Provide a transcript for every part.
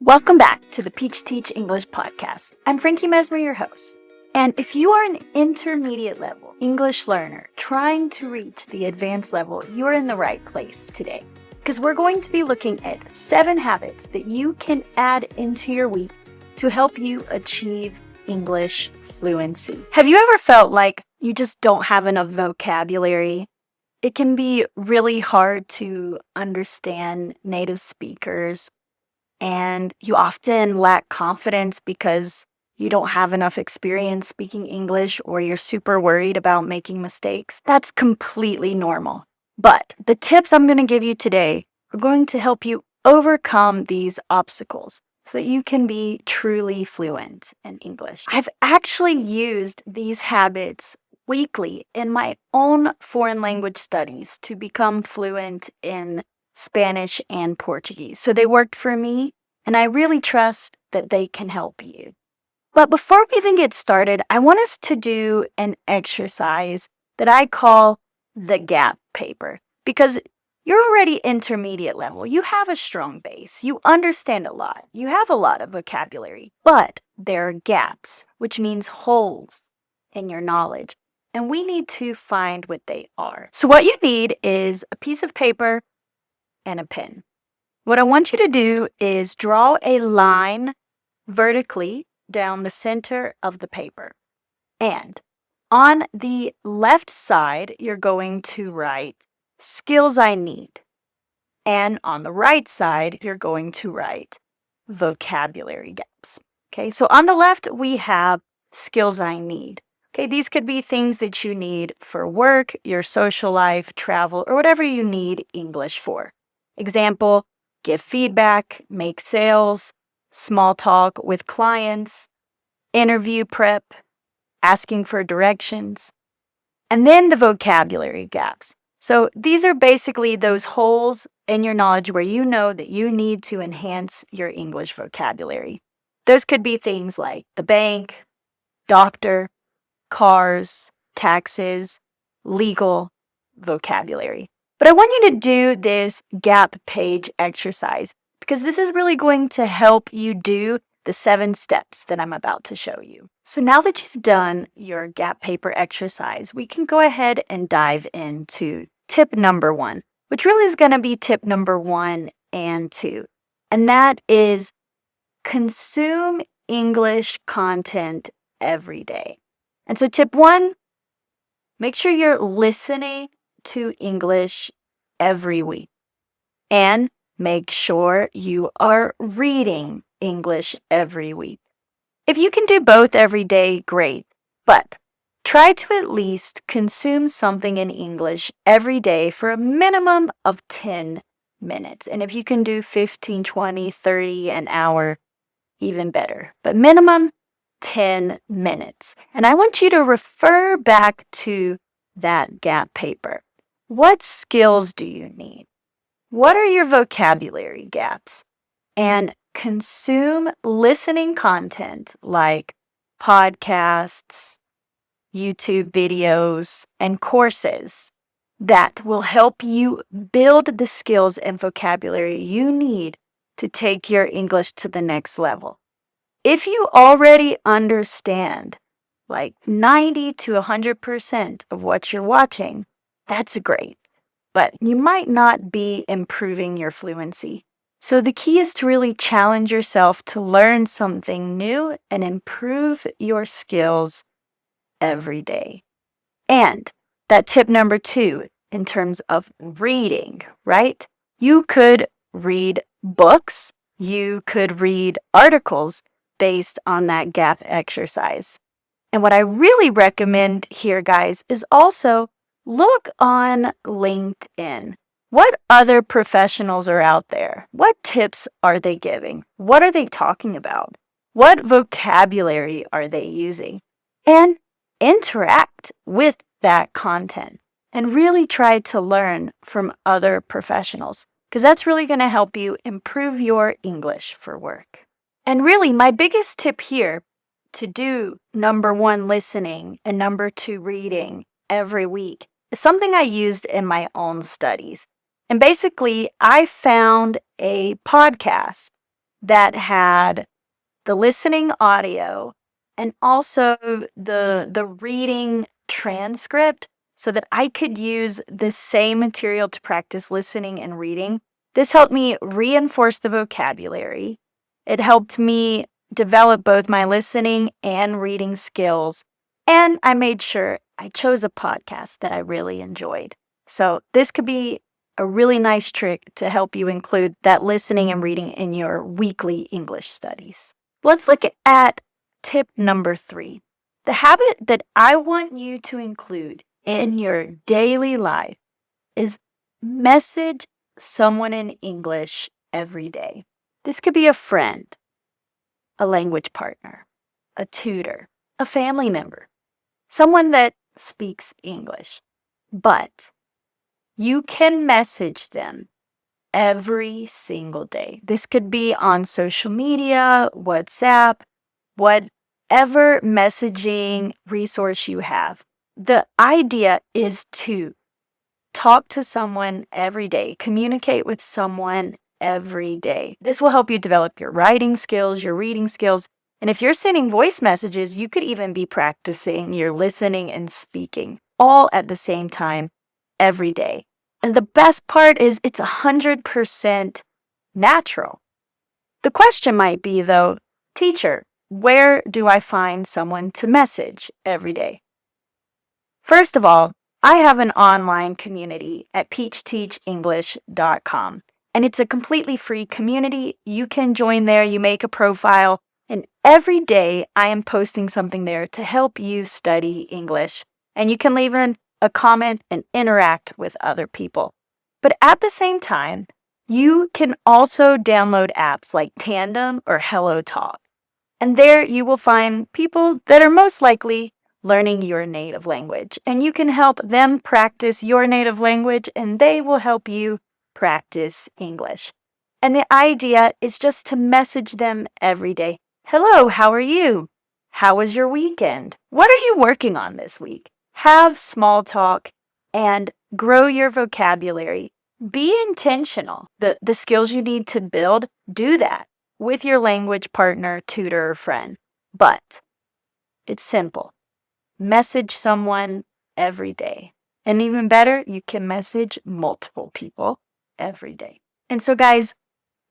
Welcome back to the Peach Teach English podcast. I'm Frankie Mesmer, your host. And if you are an intermediate level English learner trying to reach the advanced level, you're in the right place today. Because we're going to be looking at 7 habits that you can add into your week to help you achieve English fluency. Have you ever felt like you just don't have enough vocabulary? It can be really hard to understand native speakers, and you often lack confidence because you don't have enough experience speaking English or you're super worried about making mistakes. That's completely normal. But the tips I'm going to give you today are going to help you overcome these obstacles so that you can be truly fluent in English. I've actually used these habits weekly in my own foreign language studies to become fluent in Spanish and Portuguese. So they worked for me, and I really trust that they can help you. But before we even get started, I want us to do an exercise that I call the gap paper, because you're already intermediate level. You have a strong base. You understand a lot. You have a lot of vocabulary, but there are gaps, which means holes in your knowledge. And we need to find what they are. So what you need is a piece of paper and a pen. What I want you to do is draw a line vertically down the center of the paper. And on the left side, you're going to write skills I need. And on the right side, you're going to write vocabulary gaps. Okay, so on the left, we have skills I need. Okay, these could be things that you need for work, your social life, travel, or whatever you need English for. Example, give feedback, make sales, small talk with clients, interview prep, asking for directions, and then the vocabulary gaps. So these are basically those holes in your knowledge where you know that you need to enhance your English vocabulary. Those could be things like the bank, doctor, cars, taxes, legal vocabulary. But I want you to do this gap page exercise because this is really going to help you do the 7 steps that I'm about to show you. So now that you've done your gap paper exercise, we can go ahead and dive into tip number 1, which really is going to be tip number 1 and 2. And that is consume English content every day. And so tip 1, make sure you're listening to English every week. And make sure you are reading English every week. If you can do both every day, great. But try to at least consume something in English every day for a minimum of 10 minutes. And if you can do 15, 20, 30, an hour, even better. But minimum 10 minutes. And I want you to refer back to that gap paper. What skills do you need? What are your vocabulary gaps? And consume listening content like podcasts, YouTube videos, and courses that will help you build the skills and vocabulary you need to take your English to the next level. If you already understand like 90 to 100% of what you're watching, that's great. But you might not be improving your fluency. So the key is to really challenge yourself to learn something new and improve your skills every day. And that tip number 2, in terms of reading, right? You could read books, you could read articles based on that gap exercise. And what I really recommend here, guys, is also look on LinkedIn. What other professionals are out there? What tips are they giving? What are they talking about? What vocabulary are they using? And interact with that content and really try to learn from other professionals because that's really going to help you improve your English for work. And really, my biggest tip here to do number 1, listening, and number 2, reading every week is something I used in my own studies. And basically, I found a podcast that had the listening audio and also the reading transcript so that I could use the same material to practice listening and reading. This helped me reinforce the vocabulary. It helped me develop both my listening and reading skills. And I made sure I chose a podcast that I really enjoyed. So this could be a really nice trick to help you include that listening and reading in your weekly English studies. Let's look at tip number 3. The habit that I want you to include in your daily life is message someone in English every day. This could be a friend, a language partner, a tutor, a family member, someone that speaks English. But you can message them every single day. This could be on social media, WhatsApp, whatever messaging resource you have. The idea is to talk to someone every day, communicate with someone every day. This will help you develop your writing skills, your reading skills. And if you're sending voice messages, you could even be practicing your listening and speaking all at the same time every day. And the best part is it's 100% natural. The question might be, though, teacher, where do I find someone to message every day? First of all, I have an online community at peachteachenglish.com, and it's a completely free community. You can join there, you make a profile, and every day I am posting something there to help you study English. And you can leave a comment and interact with other people. But at the same time, you can also download apps like Tandem or HelloTalk. And there you will find people that are most likely learning your native language. And you can help them practice your native language, and they will help you practice English. And the idea is just to message them every day. Hello, how are you? How was your weekend? What are you working on this week? Have small talk and grow your vocabulary. Be intentional. The skills you need to build, do that with your language partner, tutor, or friend. But it's simple. Message someone every day. And even better, you can message multiple people every day. And so, guys,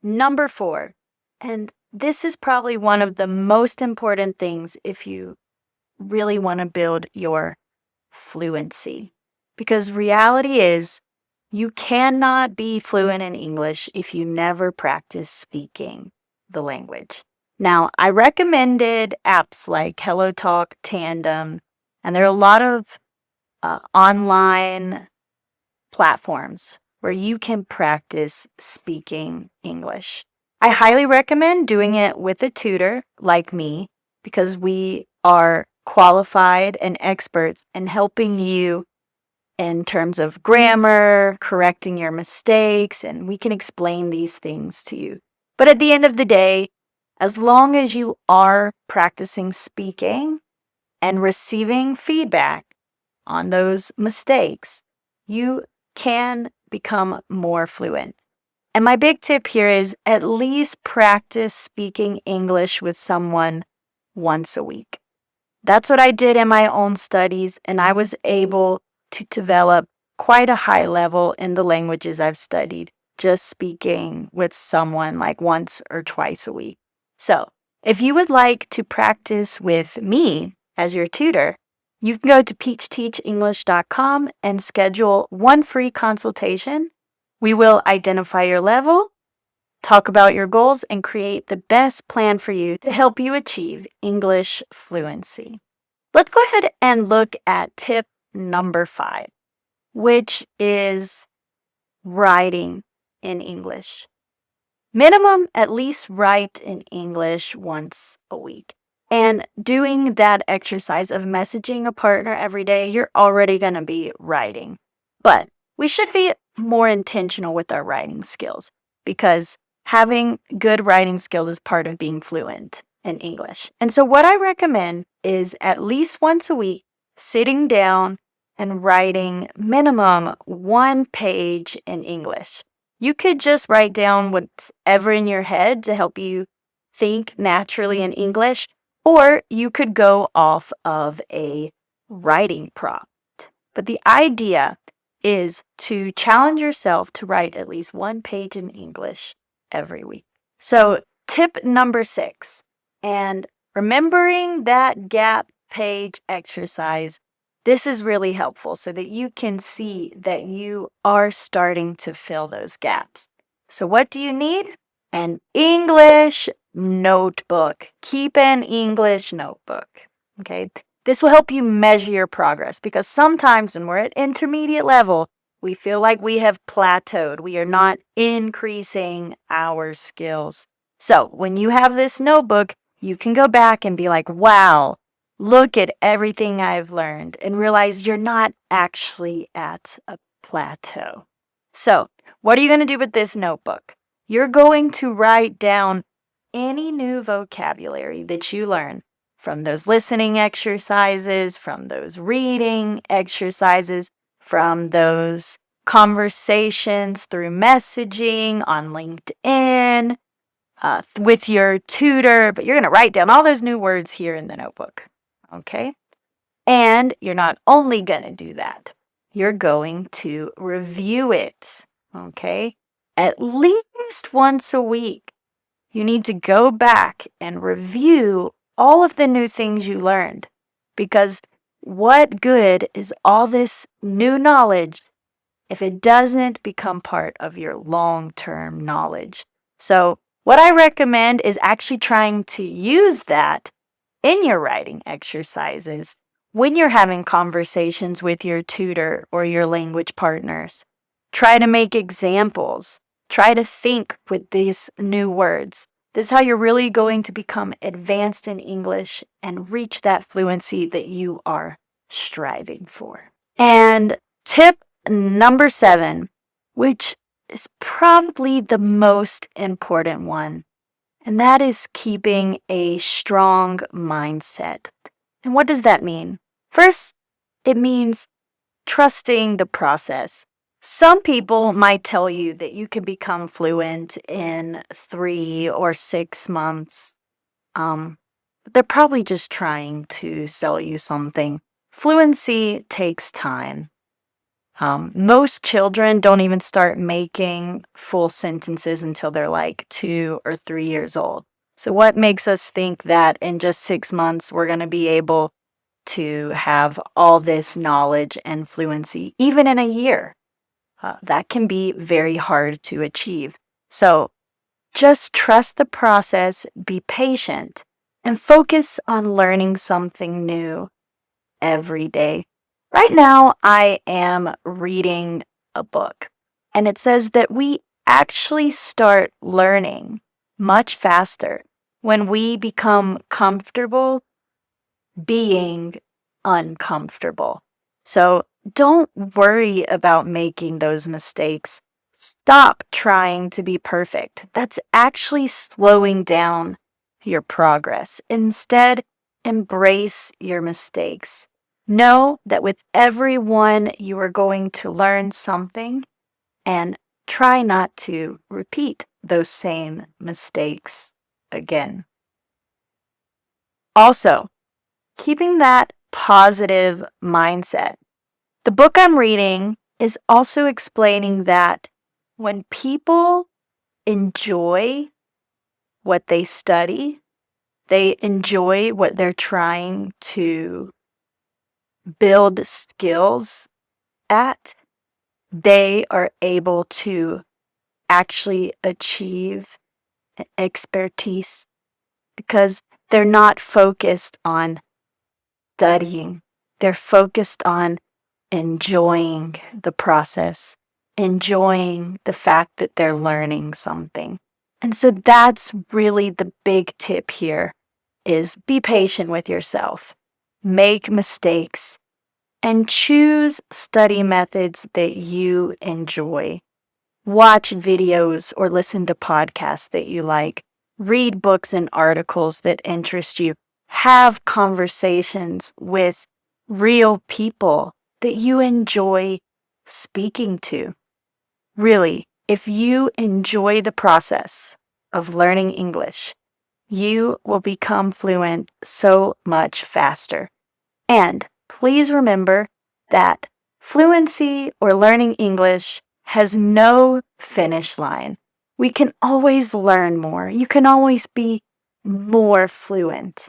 number 4, and this is probably one of the most important things if you really want to build your fluency. Because reality is, you cannot be fluent in English if you never practice speaking the language. Now, I recommended apps like HelloTalk, Tandem, and there are a lot of online platforms where you can practice speaking English. I highly recommend doing it with a tutor like me because we are qualified and experts in helping you in terms of grammar, correcting your mistakes, and we can explain these things to you. But at the end of the day, as long as you are practicing speaking and receiving feedback on those mistakes, you can become more fluent. And my big tip here is at least practice speaking English with someone once a week. That's what I did in my own studies, and I was able to develop quite a high level in the languages I've studied, just speaking with someone like once or twice a week. So, if you would like to practice with me as your tutor, you can go to peachteachenglish.com and schedule one free consultation. We will identify your level, talk about your goals, and create the best plan for you to help you achieve English fluency. Let's go ahead and look at tip number 5, which is writing in English. Minimum, at least write in English once a week. And doing that exercise of messaging a partner every day, you're already going to be writing. But we should be more intentional with our writing skills because having good writing skills is part of being fluent in English. And so what I recommend is at least once a week, sitting down and writing minimum 1 page in English. You could just write down what's ever in your head to help you think naturally in English, or you could go off of a writing prompt. But the idea is to challenge yourself to write at least one page in English every week. So, tip number 6, and remembering that gap page exercise. This is really helpful so that you can see that you are starting to fill those gaps. So, what do you need? An English notebook. Keep an English notebook. Okay. This will help you measure your progress because sometimes when we're at intermediate level, we feel like we have plateaued. We are not increasing our skills. So, when you have this notebook, you can go back and be like, wow, look at everything I've learned and realize you're not actually at a plateau. So, what are you going to do with this notebook? You're going to write down any new vocabulary that you learn from those listening exercises, from those reading exercises, from those conversations through messaging on LinkedIn, with your tutor, but you're going to write down all those new words here in the notebook. Okay? And you're not only going to do that, you're going to review it. Okay? At least once a week. You need to go back and review all of the new things you learned. Because what good is all this new knowledge if it doesn't become part of your long-term knowledge? So, what I recommend is actually trying to use that in your writing exercises when you're having conversations with your tutor or your language partners. Try to make examples. Try to think with these new words. This is how you're really going to become advanced in English and reach that fluency that you are striving for. And tip number 7, which is probably the most important one, and that is keeping a strong mindset. And what does that mean? First, it means trusting the process. Some people might tell you that you can become fluent in 3 or 6 months. But they're probably just trying to sell you something. Fluency takes time. Most children don't even start making full sentences until they're like 2 or 3 years old. So, what makes us think that in just 6 months we're going to be able to have all this knowledge and fluency, even in a year? That can be very hard to achieve. So, just trust the process, be patient, and focus on learning something new every day. Right now, I am reading a book, and it says that we actually start learning much faster when we become comfortable being uncomfortable. So don't worry about making those mistakes. Stop trying to be perfect. That's actually slowing down your progress. Instead, embrace your mistakes. Know that with every one, you are going to learn something, and try not to repeat those same mistakes again. Also, keeping that positive mindset. The book I'm reading is also explaining that when people enjoy what they study, they enjoy what they're trying to build skills at, they are able to actually achieve expertise because they're not focused on studying. They're focused on enjoying the process, enjoying the fact that they're learning something. And so that's really the big tip here is be patient with yourself, make mistakes, and choose study methods that you enjoy. Watch videos or listen to podcasts that you like. Read books and articles that interest you. Have conversations with real people that you enjoy speaking to. Really, If you enjoy the process of learning English, you will become fluent so much faster. And please remember that fluency or learning English has no finish line. We can always learn more. You can always be more fluent.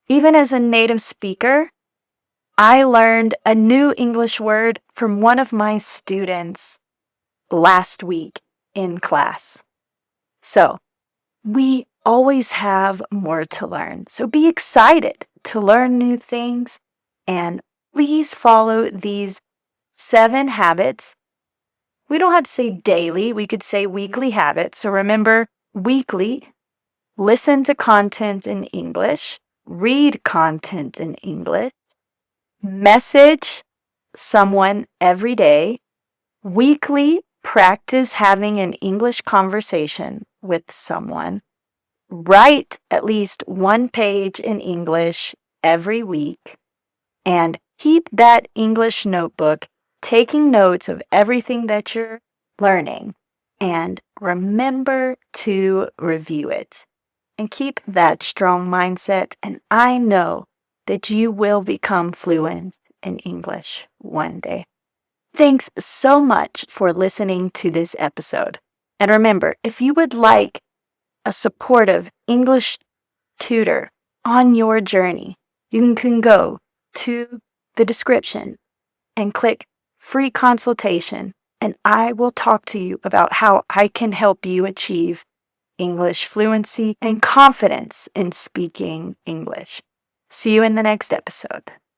Even as a native speaker, I learned a new English word from one of my students last week in class. So, we always have more to learn. So be excited to learn new things and please follow these 7 habits. We don't have to say daily, we could say weekly habits. So remember, weekly, listen to content in English, read content in English, message someone every day, weekly, practice having an English conversation with someone. Write at least 1 page in English every week and keep that English notebook taking notes of everything that you're learning and remember to review it and keep that strong mindset. And I know that you will become fluent in English one day. Thanks so much for listening to this episode. And remember, if you would like a supportive English tutor on your journey, you can go to the description and click free consultation, and I will talk to you about how I can help you achieve English fluency and confidence in speaking English. See you in the next episode.